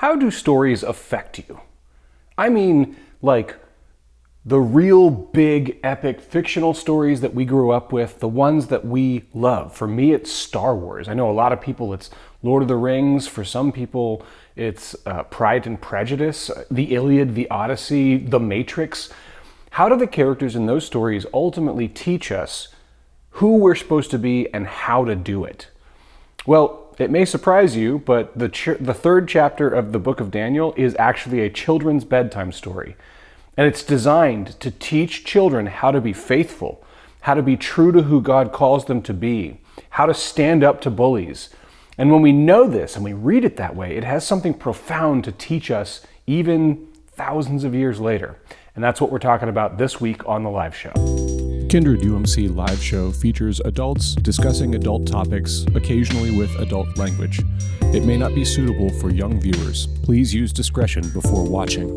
how do stories affect you? I mean, like the real big, epic, fictional stories that we grew up with, the ones that we love. For me, it's Star Wars. I know a lot of people, it's Lord of the Rings. For some people, it's Pride and Prejudice, the Iliad, the Odyssey, the Matrix. How do the characters in those stories ultimately teach us who we're supposed to be and how to do it? Well, it may surprise you, but the third chapter of the book of Daniel is actually a children's bedtime story. And it's designed to teach children how to be faithful, how to be true to who God calls them to be, how to stand up to bullies. And when we know this and we read it that way, it has something profound to teach us even thousands of years later. And that's what we're talking about this week on the live show. Kindred UMC live show features adults discussing adult topics, occasionally with adult language. It may not be suitable for young viewers. Please use discretion before watching.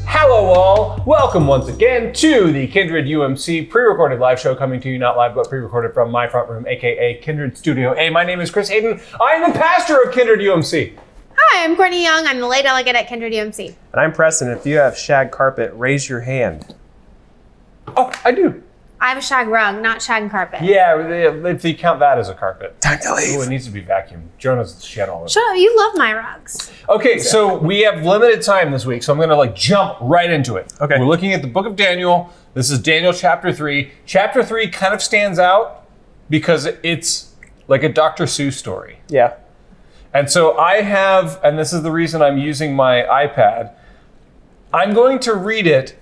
Hello all! Welcome once again to the Kindred UMC pre-recorded live show, coming to you not live but pre-recorded from my front room, aka Kindred Studio A. My name is Chris Hayden. I am the pastor of Kindred UMC. Hi, I'm Courtney Young. I'm the lay delegate at Kindred UMC. And I'm Preston. If you have shag carpet, raise your hand. Oh, I do. I have a shag rug, not shag carpet. Yeah, if you count that as a carpet. Time to leave. Oh, it needs to be vacuumed. Jonah's shed all of it. Shut up, you love my rugs. Okay, so we have limited time this week, so I'm gonna jump right into it. Okay. We're looking at the book of Daniel. This is Daniel chapter 3. Chapter 3 kind of stands out because it's like a Dr. Seuss story. Yeah. And so I have, and this is the reason I'm using my iPad, I'm going to read it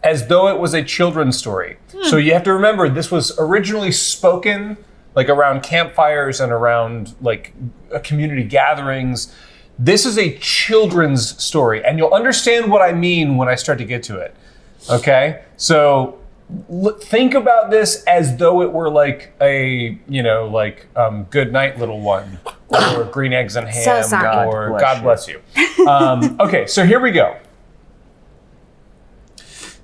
as though it was a children's story. So you have to remember, this was originally spoken like around campfires and around like community gatherings. This is a children's story, and you'll understand what I mean when I start to get to it. Okay? So think about this as though it were like a, good night, little one, or green eggs and ham, So sorry. or God bless you. Okay, so here we go.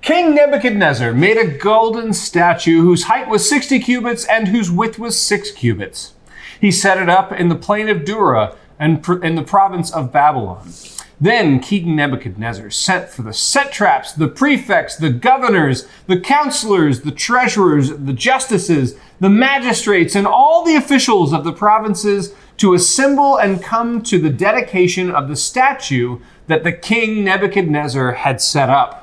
King Nebuchadnezzar made a golden statue whose height was 60 cubits and whose width was 6 cubits. He set it up in the plain of Dura and in the province of Babylon. Then King Nebuchadnezzar sent for the satraps, the prefects, the governors, the counselors, the treasurers, the justices, the magistrates, and all the officials of the provinces to assemble and come to the dedication of the statue that the king Nebuchadnezzar had set up.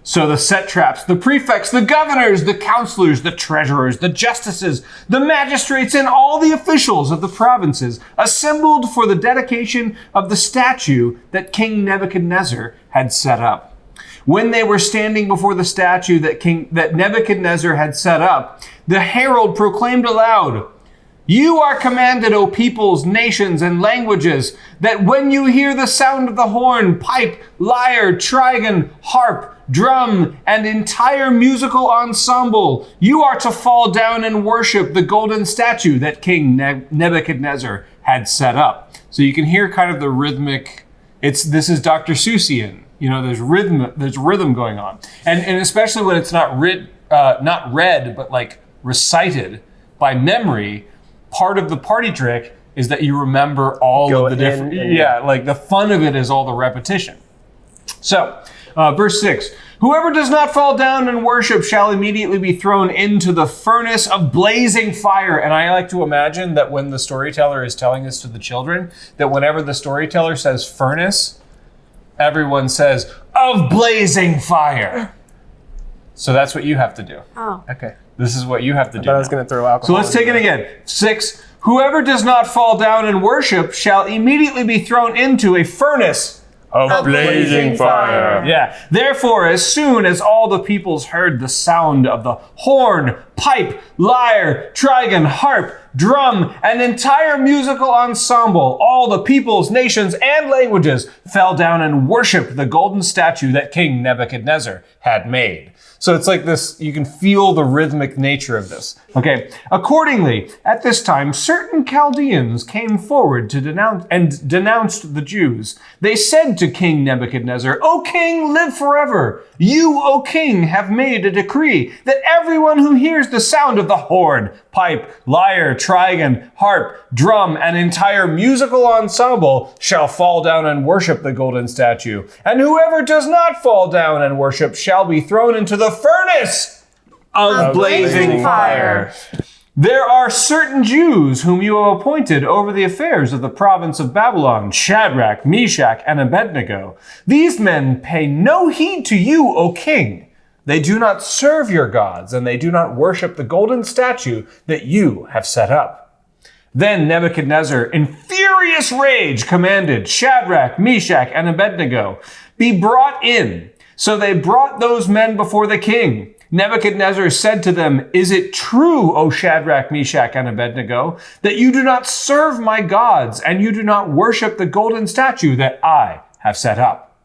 So the satraps, the prefects, the governors, the counselors, the treasurers, the justices, the magistrates, and all the officials of the provinces assembled for the dedication of the statue that King Nebuchadnezzar had set up. When they were standing before the statue that Nebuchadnezzar had set up, the herald proclaimed aloud, "You are commanded, O peoples, nations, and languages, that when you hear the sound of the horn, pipe, lyre, trigon, harp, drum, and entire musical ensemble, you are to fall down and worship the golden statue that King Nebuchadnezzar had set up." So you can hear kind of the rhythmic, this is Dr. Seussian. There's rhythm going on. And especially when it's not read, but like recited by memory, part of the party trick is that you remember all of the different, like the fun of it is all the repetition. So, verse 6, whoever does not fall down and worship shall immediately be thrown into the furnace of blazing fire. And I like to imagine that when the storyteller is telling this to the children, that whenever the storyteller says furnace, everyone says, of blazing fire. So that's what you have to do. Oh. Okay. This is what you have to do. I was going to throw alcohol. So let's take it again. 6, whoever does not fall down and worship shall immediately be thrown into a furnace of blazing fire. Yeah. Therefore, as soon as all the peoples heard the sound of the horn, pipe, lyre, trigon, harp, drum, and entire musical ensemble, all the peoples, nations, and languages fell down and worshipped the golden statue that King Nebuchadnezzar had made. So it's like this, you can feel the rhythmic nature of this. Okay. Accordingly, at this time, certain Chaldeans came forward to denounced the Jews. They said to King Nebuchadnezzar, "O king, live forever. You, O king, have made a decree that everyone who hears the sound of the horn, pipe, lyre, trigon, harp, drum, and entire musical ensemble shall fall down and worship the golden statue. And whoever does not fall down and worship shall be thrown into the furnace of blazing fire. There are certain Jews whom you have appointed over the affairs of the province of Babylon, Shadrach, Meshach, and Abednego. These men pay no heed to you, O king. They do not serve your gods, and they do not worship the golden statue that you have set up. Then Nebuchadnezzar, in furious rage, commanded Shadrach, Meshach, and Abednego be brought in. So they brought those men before the king. Nebuchadnezzar said to them, "Is it true, O Shadrach, Meshach, and Abednego, that you do not serve my gods, and you do not worship the golden statue that I have set up?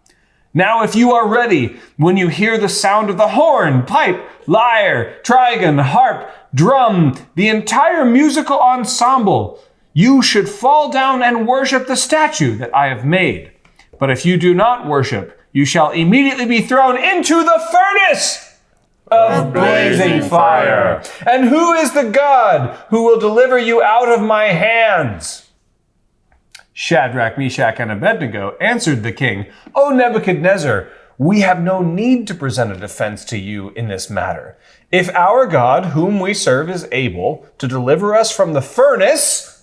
Now, if you are ready, when you hear the sound of the horn, pipe, lyre, trigon, harp, drum, the entire musical ensemble, you should fall down and worship the statue that I have made. But if you do not worship, you shall immediately be thrown into the furnace of blazing fire. And who is the God who will deliver you out of my hands?" Shadrach, Meshach, and Abednego answered the king, "O Nebuchadnezzar, we have no need to present a defense to you in this matter. If our God, whom we serve, is able to deliver us from the furnace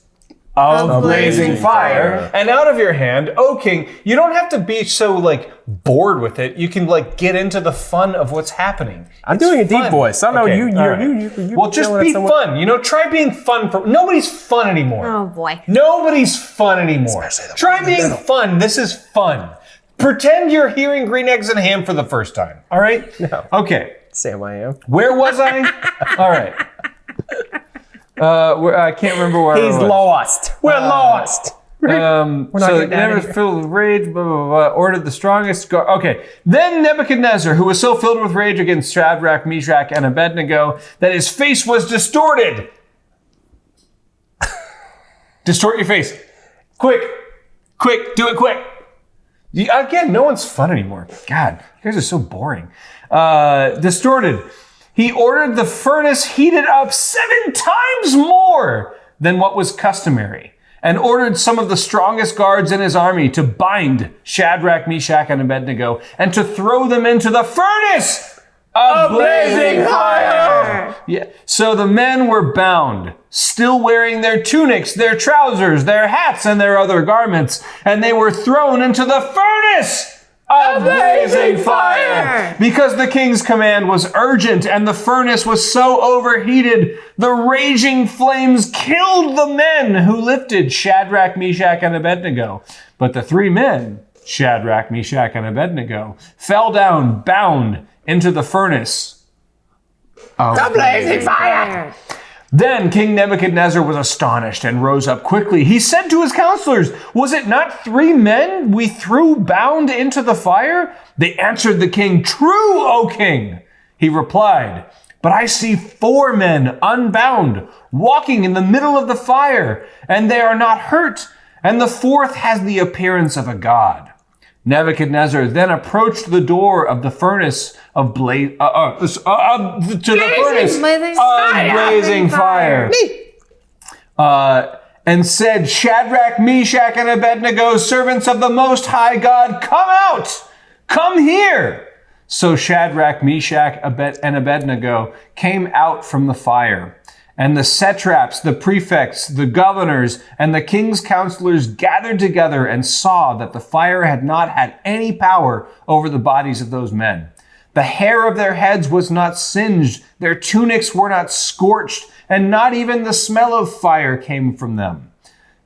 of blazing fire and out of your hand, O king, you don't have to be so bored with it. You can get into the fun of what's happening. I'm doing a deep voice. I know you. Well, just be fun. Try being fun. Nobody's fun anymore. Oh boy. Nobody's fun anymore. Try being fun. This is fun. Pretend you're hearing Green Eggs and Ham for the first time. All right? No. Okay. Sam, I am. Where was I? All right. I can't remember where He's lost. We're lost. So never filled with rage, blah, blah, blah, ordered the strongest guard. Okay. Then Nebuchadnezzar, who was so filled with rage against Shadrach, Meshach, and Abednego, that his face was distorted. Distort your face. Quick, do it quick. Again, no one's fun anymore. God, you guys are so boring. Distorted. He ordered the furnace heated up 7 times more than what was customary, and ordered some of the strongest guards in his army to bind Shadrach, Meshach, and Abednego, and to throw them into the furnace of blazing fire. Yeah. So the men were bound, still wearing their tunics, their trousers, their hats, and their other garments, and they were thrown into the furnace of blazing fire. Because the king's command was urgent and the furnace was so overheated, the raging flames killed the men who lifted Shadrach, Meshach, and Abednego. But the 3 men, Shadrach, Meshach, and Abednego, fell down bound into the furnace of the blazing fire. Then King Nebuchadnezzar was astonished and rose up quickly. He said to his counselors, "Was it not 3 men we threw bound into the fire?" They answered the king, "True, O king." He replied, "But I see 4 men unbound, walking in the middle of the fire, and they are not hurt, and the 4th has the appearance of a god." Nebuchadnezzar then approached the door of the furnace of blazing fire, and said, "Shadrach, Meshach, and Abednego, servants of the Most High God, come out! Come here!" So Shadrach, Meshach, and Abednego came out from the fire. And the satraps, the prefects, the governors, and the king's counselors gathered together and saw that the fire had not had any power over the bodies of those men. The hair of their heads was not singed, their tunics were not scorched, and not even the smell of fire came from them.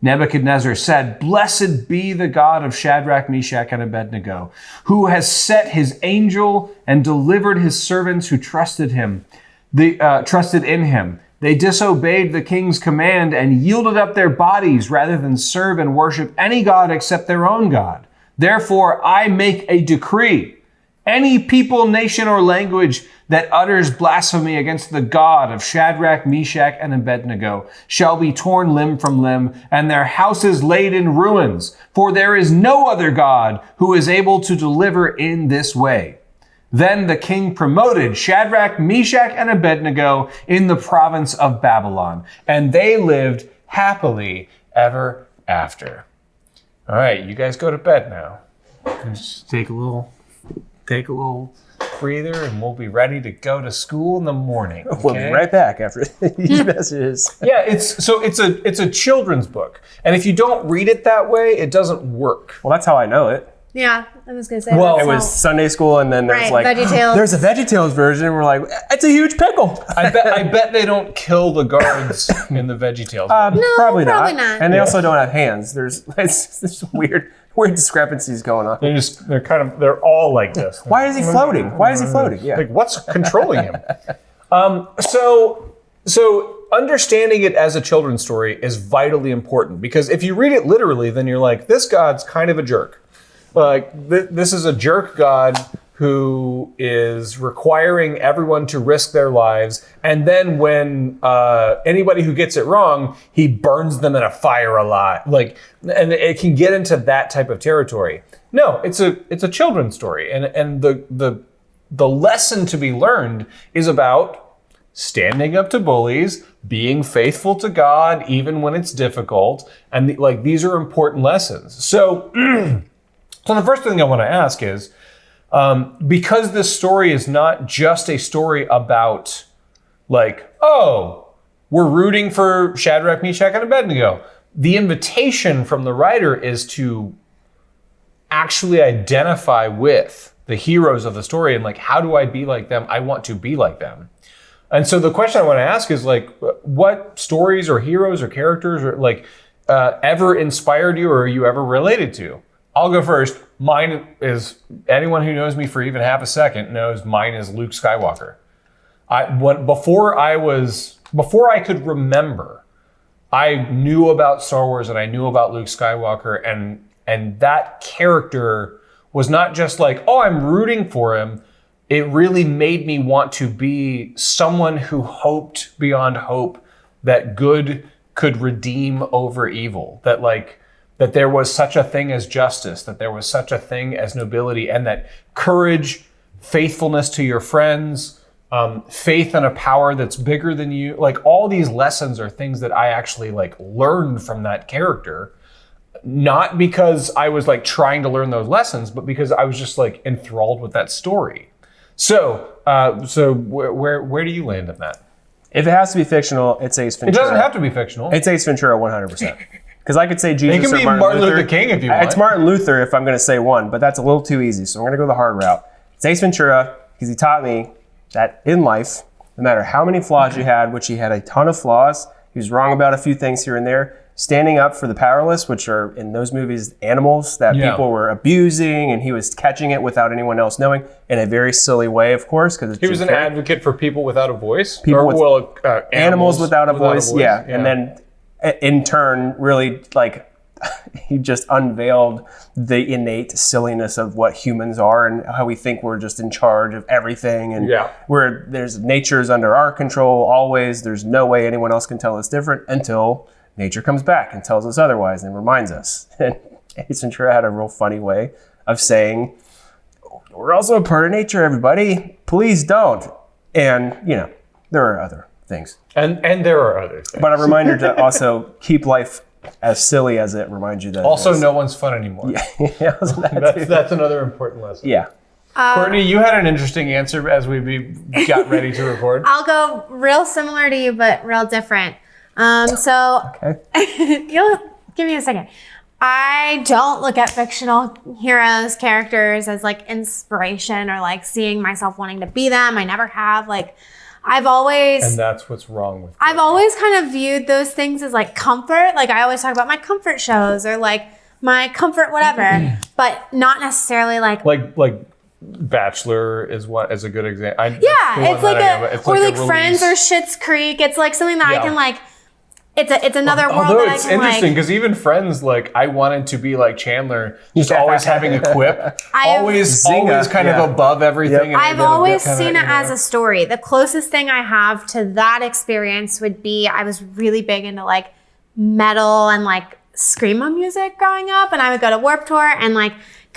Nebuchadnezzar said, "Blessed be the God of Shadrach, Meshach, and Abednego, who has set his angel and delivered his servants who trusted in him. They disobeyed the king's command and yielded up their bodies rather than serve and worship any god except their own God. Therefore, I make a decree. Any people, nation, or language that utters blasphemy against the God of Shadrach, Meshach, and Abednego shall be torn limb from limb, and their houses laid in ruins. For there is no other God who is able to deliver in this way." Then the king promoted Shadrach, Meshach, and Abednego in the province of Babylon, and they lived happily ever after. All right, you guys go to bed now. Just take a little breather, and we'll be ready to go to school in the morning. Okay? We'll be right back after these messages. Yeah, it's a children's book, and if you don't read it that way, it doesn't work. Well, that's how I know it. Yeah, I was gonna say. Well, that's It was Sunday school, and then there's Right, VeggieTales. there's a VeggieTales version, and we're like, it's a huge pickle. I bet they don't kill the guards in the VeggieTales. Probably probably not. not. And they also don't have hands. There's weird discrepancies going on. They're all like this. Why is he floating? Why is he floating? Yeah. Like, what's controlling him? So understanding it as a children's story is vitally important, because if you read it literally, then you're like, this god's kind of a jerk. Like, this is a jerk god who is requiring everyone to risk their lives, and then when anybody who gets it wrong, he burns them in a fire alive. Like, and it can get into that type of territory. No, it's a children's story, and the lesson to be learned is about standing up to bullies, being faithful to God even when it's difficult, and these are important lessons. So, so the first thing I want to ask is, because this story is not just a story about, like, oh, we're rooting for Shadrach, Meshach, and Abednego. The invitation from the writer is to actually identify with the heroes of the story and, like, how do I be like them? I want to be like them. And so the question I want to ask is, like, what stories or heroes or characters or ever inspired you, or are you ever related to? I'll go first. Mine is, anyone who knows me for even half a second knows mine is Luke Skywalker. Before I could remember, I knew about Star Wars and I knew about Luke Skywalker, and that character was not just like, oh, I'm rooting for him. It really made me want to be someone who hoped beyond hope that good could redeem over evil, that there was such a thing as justice, that there was such a thing as nobility, and that courage, faithfulness to your friends, faith in a power that's bigger than you, like, all these lessons are things that I actually learned from that character, not because I was trying to learn those lessons, but because I was just enthralled with that story. So where do you land on that? If it has to be fictional, it's Ace Ventura. It doesn't have to be fictional. It's Ace Ventura 100%. Because I could say Jesus It can or be Martin Luther King if you want. It's Martin Luther if I'm going to say one, but that's a little too easy. So I'm going to go the hard route. It's Ace Ventura because he taught me that in life, no matter how many flaws you had, which he had a ton of flaws, he was wrong about a few things here and there, standing up for the powerless, which are in those movies animals that people were abusing, and he was catching it without anyone else knowing in a very silly way, of course. Because he was an advocate for people without a voice? Animals without a voice, yeah. And then in turn, really, he just unveiled the innate silliness of what humans are and how we think we're just in charge of everything, and where there's nature's under our control always. There's no way anyone else can tell us different until nature comes back and tells us otherwise and reminds us. And Ace Ventura had a real funny way of saying, we're also a part of nature, everybody. Please don't. And, there are other things. And there are other things. But a reminder to also keep life as silly as it reminds you that. Also, no one's fun anymore. Yeah, that's another important lesson. Yeah. Courtney, you had an interesting answer as we got ready to record. I'll go real similar to you, but real different. Okay. You'll give me a second. I don't look at fictional heroes, characters as inspiration or seeing myself wanting to be them. I never have. I've always... And that's what's wrong with I've always kind of viewed those things as comfort. I always talk about my comfort shows or my comfort whatever, but not necessarily like Bachelor is a good example. It's Friends or Schitt's Creek. It's something that I can It's another world. Although that it's I can interesting because even Friends, I wanted to be like Chandler, just always having a quip, always kind of above everything. Yep. I've always seen it as a story. The closest thing I have to that experience would be I was really big into metal and screamo music growing up, and I would go to Warped Tour and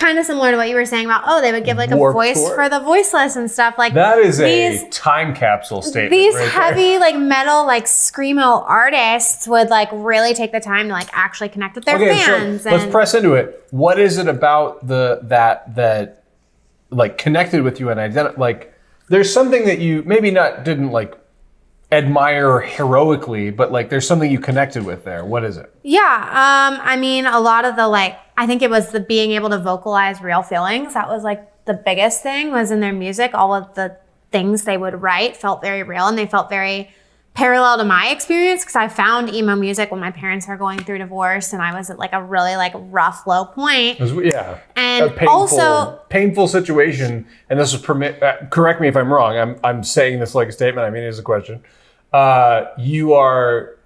kind of similar to what you were saying about, they would give like a Warped voice Tour. for the voiceless and stuff. Like That is these, a time capsule statement. these right heavy like metal like screamo artists would like really take the time to like actually connect with their fans. So let's press into it. What is it about that like connected with you and like there's something that you maybe didn't like admire heroically, but like there's something you connected with there. What is it? Yeah, I mean, a lot of the like, I think it was the being able to vocalize real feelings. That was like the biggest thing was in their music. All of the things they would write felt very real and they felt very parallel to my experience because I found emo music when my parents were going through divorce and I was at like a really like rough, low point. Yeah. And a painful situation. And this is correct me if I'm wrong. I'm saying this like a statement. I mean it as a question. You are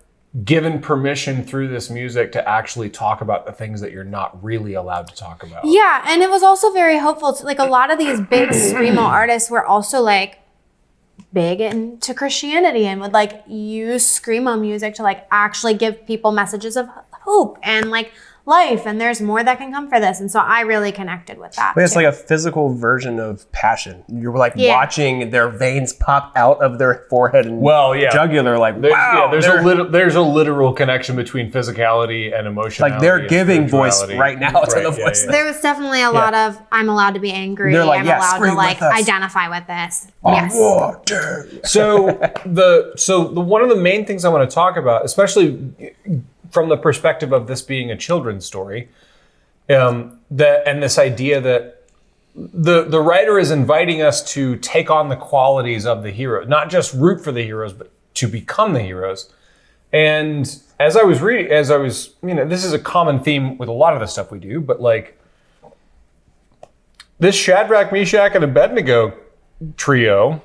given permission through this music to actually talk about the things that you're not really allowed to talk about. Yeah, and it was also very hopeful. Like a lot of these big screamo artists were also like big into Christianity and would like use screamo music to like actually give people messages of hope and like life and there's more that can come for this. And so I really connected with that. But it's like a physical version of passion. You're like watching their veins pop out of their forehead and jugular. Like, there's a literal connection between physicality and emotionality. Like they're giving voice right now to the voice. There was definitely a lot of I'm allowed to be angry. They're like, I'm allowed to like with identify with this. Yes. So one of the main things I want to talk about, especially from the perspective of this being a children's story, and this idea that the writer is inviting us to take on the qualities of the hero, not just root for the heroes, but to become the heroes. And as I was reading, this is a common theme with a lot of the stuff we do, but like this Shadrach, Meshach, and Abednego trio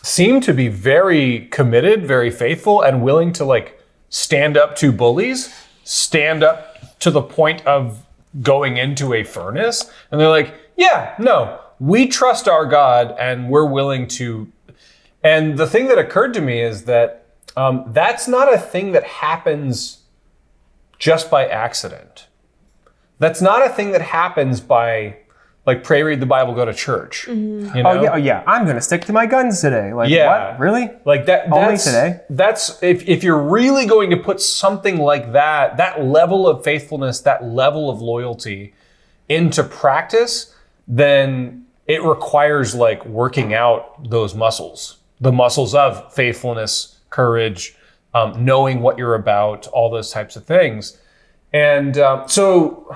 seem to be very committed, very faithful, and willing to like stand up to bullies, stand up to the point of going into a furnace. And they're like, yeah, no, we trust our God and we're willing to. And the thing that occurred to me is that that's not a thing that happens just by accident. That's not a thing that happens by like pray, read the Bible, go to church. Mm-hmm. You know? Oh yeah, I'm gonna stick to my guns today. Like what? Really? Like that only today? That's if you're really going to put something like that level of faithfulness, that level of loyalty into practice, then it requires like working out those muscles. The muscles of faithfulness, courage, knowing what you're about, all those types of things. And so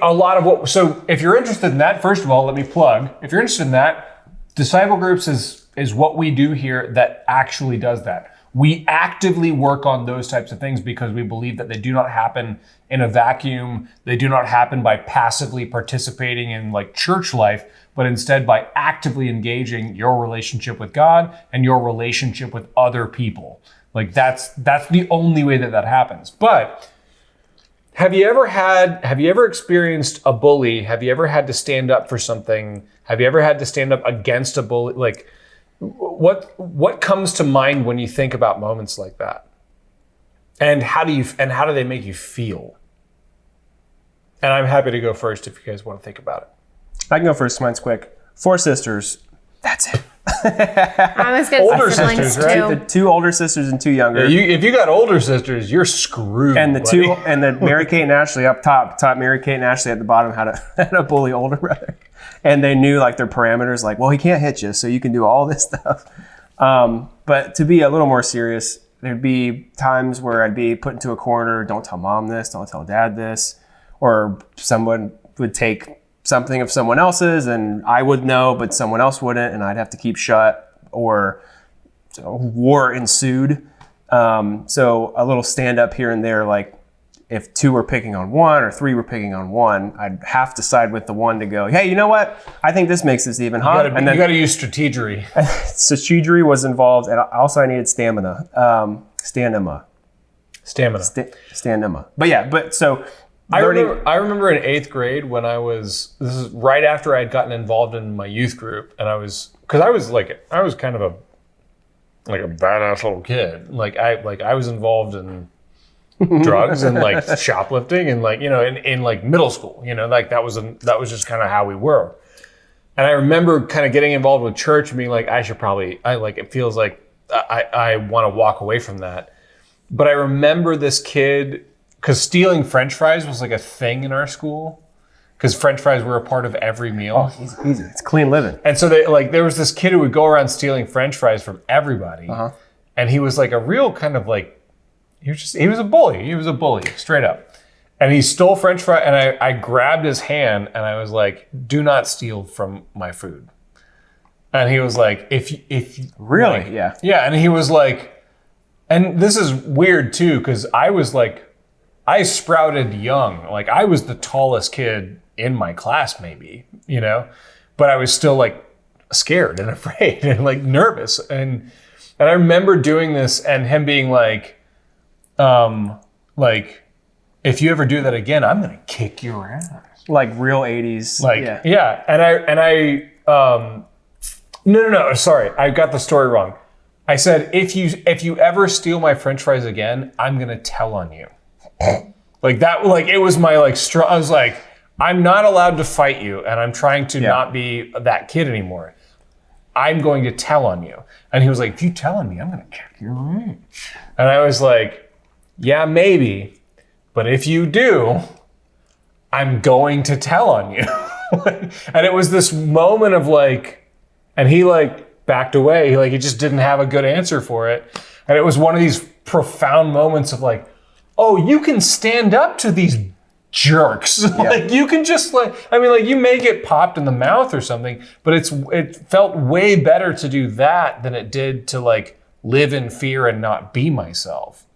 a lot of so if you're interested in that, first of all, let me plug. If you're interested in that, Disciple Groups is what we do here that actually does that. We actively work on those types of things because we believe that they do not happen in a vacuum. They do not happen by passively participating in like church life, but instead by actively engaging your relationship with God and your relationship with other people. Like that's the only way that happens. But have you ever experienced a bully? Have you ever had to stand up for something? Have you ever had to stand up against a bully? Like, what comes to mind when you think about moments like that? And how do they make you feel? And I'm happy to go first if you guys want to think about it. I can go first. Mine's quick. 4 sisters. That's it. I was going to say siblings too. The 2 older sisters and 2 younger. Yeah, if you got older sisters, you're screwed. And the Mary Kate and Ashley up top taught Mary Kate and Ashley at the bottom how to bully older brother. And they knew like their parameters, like, well, he can't hit you, so you can do all this stuff. But to be a little more serious, there'd be times where I'd be put into a corner. Don't tell mom this. Don't tell dad this. Or someone would take something of someone else's and I would know, but someone else wouldn't, and I'd have to keep shut, or war ensued. So a little stand up here and there, like if 2 were picking on 1 or 3 were picking on 1, I'd have to side with the one to go, hey, you know what? I think this makes this even hot. You got to use strategery. Strategery was involved, and also I needed stamina. Stamina. But yeah, so I remember in 8th grade when this is right after I had gotten involved in my youth group, and I was kind of a badass little kid. I was involved in drugs and like shoplifting and like, you know, in like middle school, you know, like that was just kind of how we were. And I remember kind of getting involved with church and being like, it feels like I want to walk away from that. But I remember this kid, because stealing French fries was like a thing in our school, because French fries were a part of every meal. Oh, easy. It's clean living. And so there was this kid who would go around stealing French fries from everybody. And he was like a real kind of like, he was a bully. He was a bully, straight up. And he stole French fry, and I grabbed his hand and I was like, do not steal from my food. And he was like, if Really? like, Yeah. Yeah. And he was like, and this is weird too, because I sprouted young. Like I was the tallest kid in my class maybe, you know, but I was still like scared and afraid and like nervous. And I remember doing this and him being like, if you ever do that again, I'm going to kick your ass. Like real 80s. Like, yeah. No, sorry. I got the story wrong. I said, if you ever steal my French fries again, I'm going to tell on you. Like that, like it was my like, I was like, I'm not allowed to fight you and I'm trying to not be that kid anymore. I'm going to tell on you. And he was like, if you tell on me, I'm going to kick your ass. And I was like, yeah, maybe. But if you do, I'm going to tell on you. And it was this moment of like, and he like backed away. He just didn't have a good answer for it. And it was one of these profound moments of like, oh, you can stand up to these jerks. Yeah. Like you can just you may get popped in the mouth or something, but it felt way better to do that than it did to like live in fear and not be myself.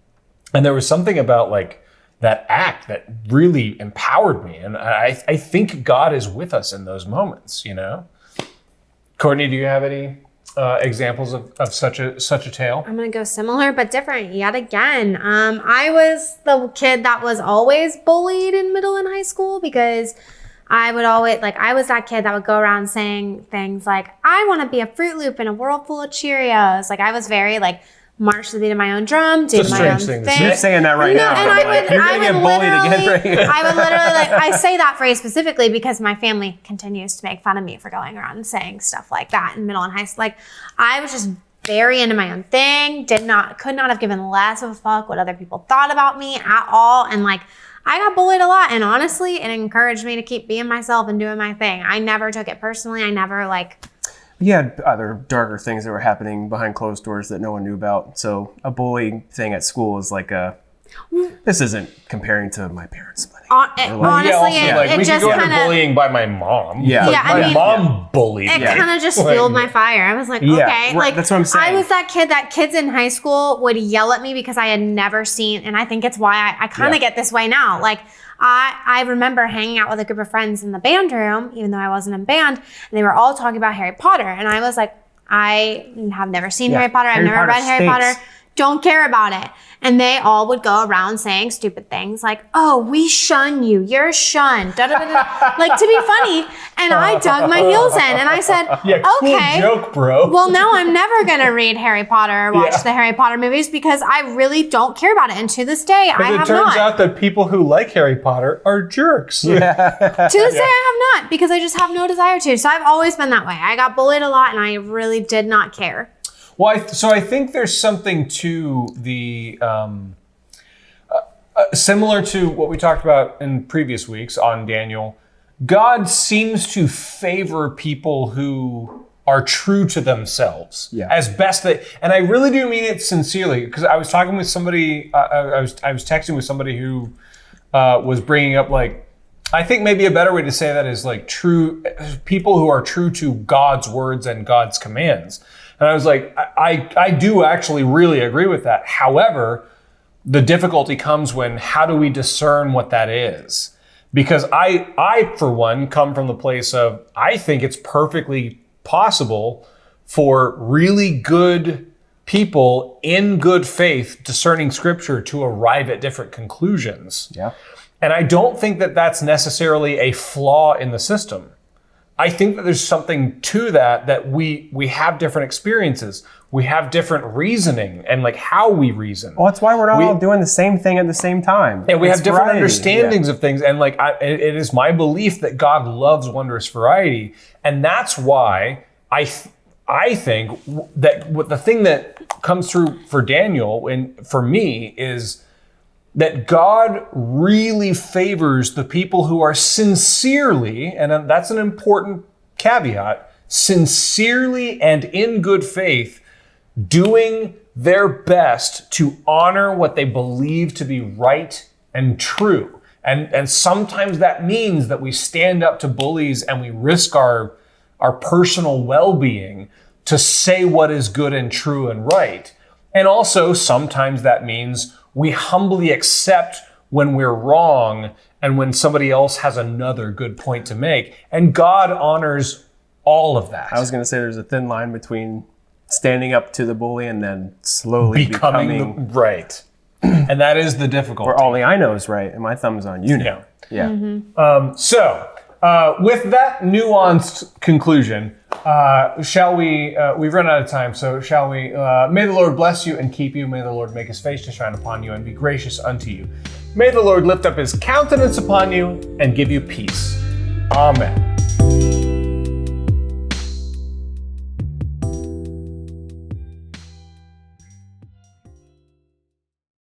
And there was something about like that act that really empowered me. And I think God is with us in those moments, you know? Courtney, do you have any examples of such a tale? I'm gonna go similar but different yet again. I was the kid that was always bullied in middle and high school because I would always I was that kid that would go around saying things like, I want to be a Fruit Loop in a world full of Cheerios. Like I was very march to the beat of my own drum, do my own thing. You're saying that right now. And you're gonna get bullied again. Right? I would literally I say that phrase specifically because my family continues to make fun of me for going around and saying stuff like that in middle and high school. I was just very into my own thing. Could not have given less of a fuck what other people thought about me at all. And I got bullied a lot. And honestly, it encouraged me to keep being myself and doing my thing. I never took it personally. I never You had other darker things that were happening behind closed doors that no one knew about. So a bullying thing at school is this isn't comparing to my parents splitting. Honestly, we just could go kind into bullying by my mom. Yeah. My mom bullied me. It kind of just fueled my fire. I was like, okay. Right, that's what I'm saying. I was that kid that kids in high school would yell at me because I had never seen, and I think it's why I kind of get this way now. I remember hanging out with a group of friends in the band room, even though I wasn't in band, and they were all talking about Harry Potter. And I was like, I have never seen Harry Potter. I've never read Harry Potter. Don't care about it. And they all would go around saying stupid things like, oh, we shun you. You're shunned. Da, da, da, da. To be funny. And I dug my heels in and I said, okay. Cool joke, bro. Well, now I'm never going to read Harry Potter or watch the Harry Potter movies because I really don't care about it. And to this day, I have not. It turns out that people who like Harry Potter are jerks. Yeah. To this day, I have not because I just have no desire to. So I've always been that way. I got bullied a lot and I really did not care. Well, so I think there's something to the similar to what we talked about in previous weeks on Daniel. God seems to favor people who are true to themselves as best they. And I really do mean it sincerely because I was talking with somebody. I was texting with somebody who was bringing up I think maybe a better way to say that is true people who are true to God's words and God's commands. And I was like, I do actually really agree with that. However, the difficulty comes when how do we discern what that is? Because I for one, come from the place of I think it's perfectly possible for really good people in good faith discerning scripture to arrive at different conclusions. Yeah. And I don't think that that's necessarily a flaw in the system. I think that there's something to that we have different experiences. We have different reasoning and like how we reason. Well, that's why we're not all doing the same thing at the same time. And we It's have different variety. understandings of things. And like, it is my belief that God loves wondrous variety. And that's why I think that the thing that comes through for Daniel and for me is that God really favors the people who are sincerely, and that's an important caveat, sincerely and in good faith, doing their best to honor what they believe to be right and true. And sometimes that means that we stand up to bullies and we risk our personal well-being to say what is good and true and right. And also sometimes that means we humbly accept when we're wrong and when somebody else has another good point to make. And God honors all of that. I was going to say there's a thin line between standing up to the bully and then slowly becoming right. And that is the difficulty. where only I know is right and my thumb's on you now. Yeah. So, with that nuanced conclusion, shall we, we've run out of time, so shall we, may the Lord bless you and keep you. May the Lord make his face to shine upon you and be gracious unto you. May the Lord lift up his countenance upon you and give you peace. Amen.